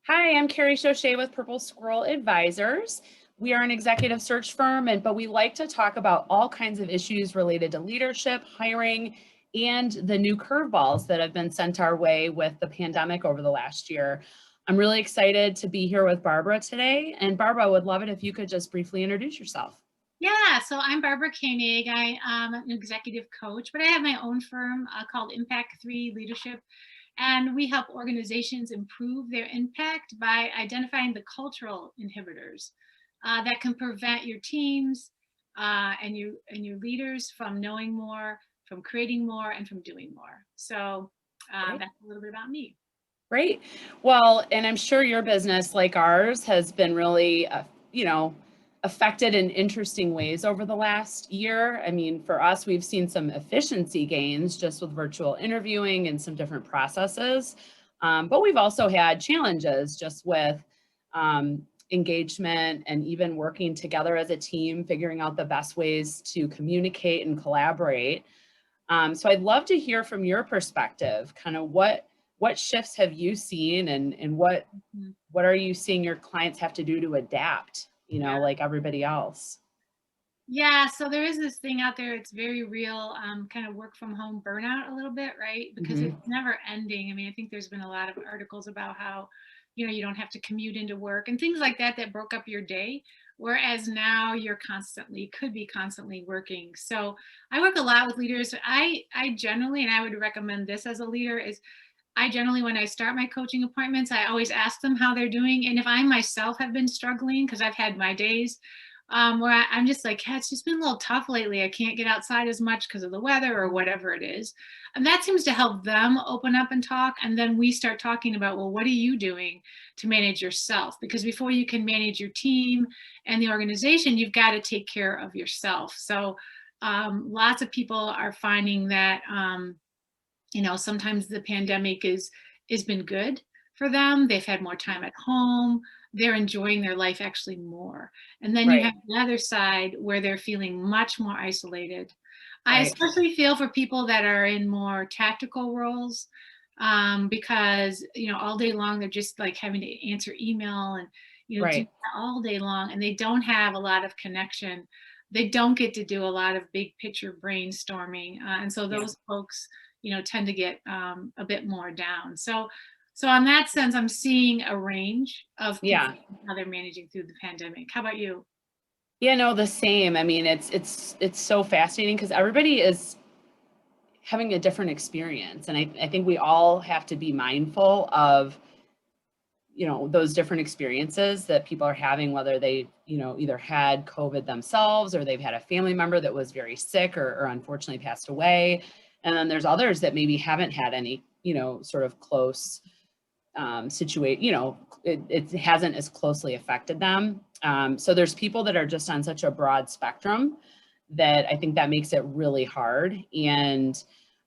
Hi, I'm Carrie Schochet with Squirrel Advisors. We are an executive search firm, but we like to talk about all kinds of issues related to leadership, hiring, and the new curveballs that have been sent our way with the pandemic over the last year. I'm really excited to be here with Barbara today. And Barbara, I would love it if you could just briefly introduce yourself. Yeah, so I'm Barbara Koenig. I am an executive coach, but I have my own firm called Impact3 Leadership. And we help organizations improve their impact by identifying the cultural inhibitors that can prevent your teams and your leaders from knowing more, from creating more, and from doing more. So Great. that's a little bit about me. Great. Well, and I'm sure your business, like ours, has been really, affected in interesting ways over the last year. I mean, for us, we've seen some efficiency gains just with virtual interviewing and some different processes. But we've also had challenges just with engagement and even working together as a team, figuring out the best ways to communicate and collaborate. So I'd love to hear from your perspective, kind of what shifts have you seen and Mhm. what are you seeing your clients have to do to adapt, Yeah. like everybody else? Yeah, so there is this thing out there, it's very real, kind of work from home burnout a little bit, right? Because it's Hmm. never ending. I mean, I think there's been a lot of articles about how, you don't have to commute into work and things like that that broke up your day. Whereas now you're could be constantly working. So I work a lot with leaders. I generally, and I would recommend this as a leader, is I generally, when I start my coaching appointments, I always ask them how they're doing. And if I myself have been struggling, because I've had my days where I'm just like, yeah, it's just been a little tough lately. I can't get outside as much because of the weather or whatever it is. And that seems to help them open up and talk. And then we start talking about, well, what are you doing to manage yourself? Because before you can manage your team and the organization, you've got to take care of yourself. So lots of people are finding that sometimes the pandemic is been good for them. They've had more time at home. They're enjoying their life actually more. And then you Right, have the other side where they're feeling much more isolated. I right, especially feel for people that are in more tactical roles, because all day long they're just like having to answer email and do right. that all day long, and they don't have a lot of connection. They don't get to do a lot of big picture brainstorming, and so Yeah, those folks tend to get a bit more down. So on that sense, I'm seeing a range of people yeah. how they're managing through the pandemic. How about you? Yeah, no, the same. I mean, it's so fascinating because everybody is having a different experience. And I think we all have to be mindful of those different experiences that people are having, whether they either had COVID themselves or they've had a family member that was very sick or unfortunately passed away, and then there's others that maybe haven't had any sort of close situation, it hasn't as closely affected them. So there's people that are just on such a broad spectrum that I think that makes it really hard. And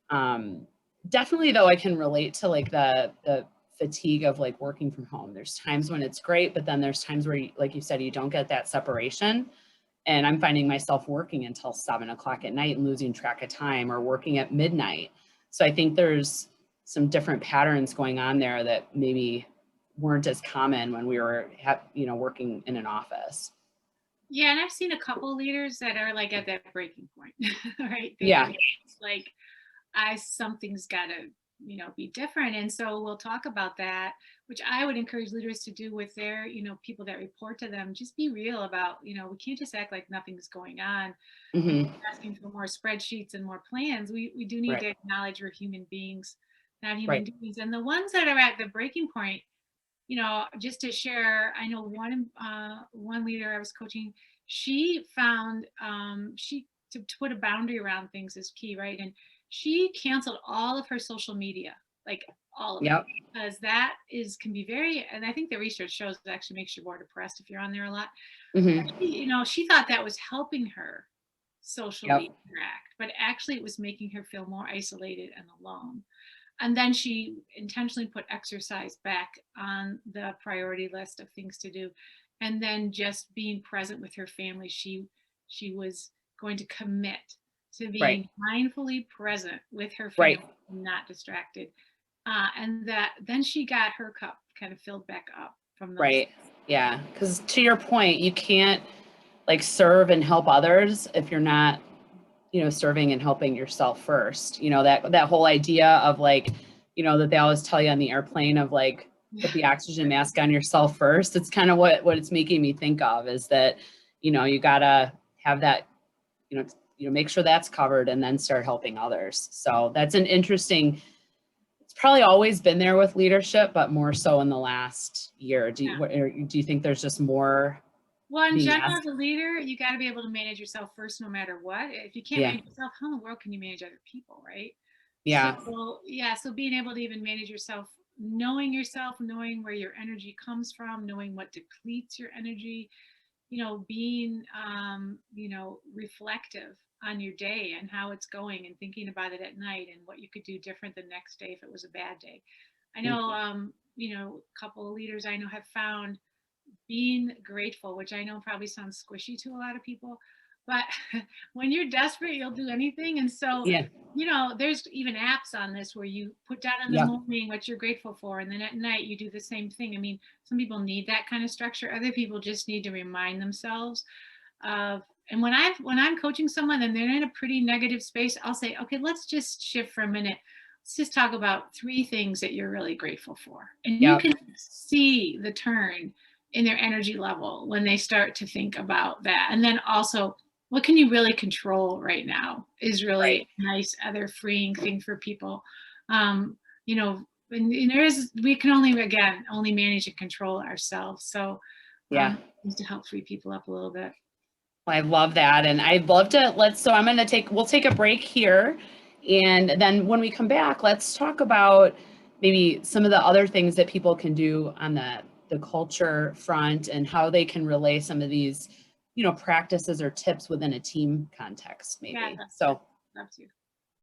um, definitely, though, I can relate to like the fatigue of like working from home. There's times when it's great, but then there's times where, like you said, you don't get that separation. And I'm finding myself working until 7 o'clock at night and losing track of time, or working at midnight. So I think there's some different patterns going on there that maybe weren't as common when we were, working in an office. Yeah, and I've seen a couple leaders that are like at that breaking point, right? They're Yeah. just like, I something's got to be different, and so we'll talk about that, which I would encourage leaders to do with their people that report to them. Just be real about we can't just act like nothing's going on and Hmm. asking for more spreadsheets and more plans. We do need Right. to acknowledge we're human beings, not human Right. doings, and the ones that are at the breaking point, just to share, I know one leader I was coaching, she found she to put a boundary around things is key, right? And she canceled all of her social media, like all of it, Yep. because that is can be very, and I think the research shows it actually makes you more depressed if you're on there a lot. Hmm. She thought that was helping her Yep. socially interact, but actually it was making her feel more isolated and alone. And then she intentionally put exercise back on the priority list of things to do, and then just being present with her family. She was going to commit to Right. being mindfully present with her Right. family, not distracted. And that then she got her cup kind of filled back up from those. Right. Yeah. Because to your point, you can't like serve and help others if you're not, serving and helping yourself first. That whole idea of like, that they always tell you on the airplane of like, put the oxygen mask on yourself first. It's kind of what it's making me think of, is that, you gotta have that, make sure that's covered and then start helping others. So that's an interesting, it's probably always been there with leadership, but more so in the last year. Do you think there's just more? Well, in being general, asked? as a leader, you got to be able to manage yourself first, no matter what. If you can't Yeah. manage yourself, how in the world can you manage other people, right? Yeah. So, yeah, so being able to even manage yourself, knowing where your energy comes from, knowing what depletes your energy, being, reflective on your day and how it's going and thinking about it at night and what you could do different the next day if it was a bad day. I know, a couple of leaders I know have found being grateful, which I know probably sounds squishy to a lot of people, but when you're desperate, you'll do anything. And so, Yeah. there's even apps on this where you put down in the Yep. morning what you're grateful for, and then at night you do the same thing. I mean, some people need that kind of structure. Other people just need to remind themselves of. And when I'm coaching someone and they're in a pretty negative space, I'll say, okay, let's just shift for a minute. Let's just talk about 3 things that you're really grateful for, and you Yep. can see the turn in their energy level when they start to think about that. And then also, what can you really control right now is really Right. a nice other freeing thing for people. And we can only manage and control ourselves. So Yeah. needs to help free people up a little bit. I love that. And I'd love to we'll take a break here. And then when we come back, let's talk about maybe some of the other things that people can do on the culture front and how they can relay some of these, practices or tips within a team context, maybe. Yeah, So love to.